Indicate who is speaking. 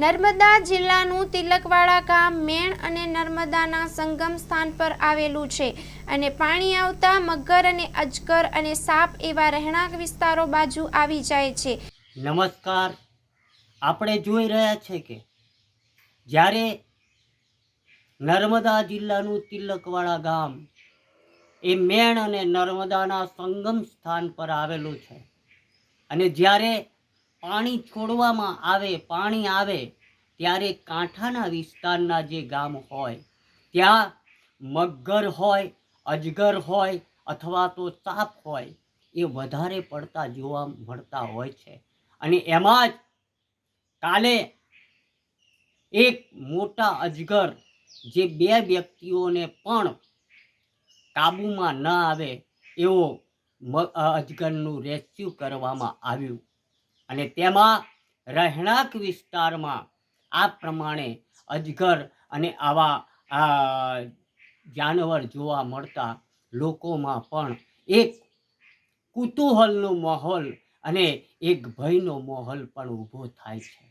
Speaker 1: નર્મદા જિલ્લાનું તિલકવાડા ગામ મેણ અને નર્મદાના સંગમ સ્થાન પર આવેલું છે અને પાણી આવતા મગર અને અજગર અને સાપ એવા રહેણાંક વિસ્તારો બાજુ આવી જાય છે।
Speaker 2: નમસ્કાર, આપણે જોઈ રહ્યા છે કે જ્યારે નર્મદા જિલ્લાનું તિલકવાડા ગામ એ મેણ અને નર્મદાના સંગમ સ્થાન પર આવેલું છે અને જ્યારે પાણી છોડવામાં પાણી આવે ત્યારે કાંઠાના વિસ્તારના જે ગામ હોય ત્યાં મગર હોય, અજગર હોય અથવા તો સાપ હોય એ વધારે પડતા જોવા મળતા હોય છે। અને એમાં જ કાલે એક મોટા અજગર જે 2 વ્યક્તિઓને પણ કાબૂમાં ન આવે એવો અજગરનું રેસ્ક્યુ કરવામાં આવ્યું અને તેમાં રહેણાંક વિસ્તારમાં આ પ્રમાણે અજગર અને આવા જાનવર જોવા મળતા લોકોમાં પણ એક કુતૂહલનો માહોલ અને એક ભયનો માહોલ પણ ઊભો થાય છે।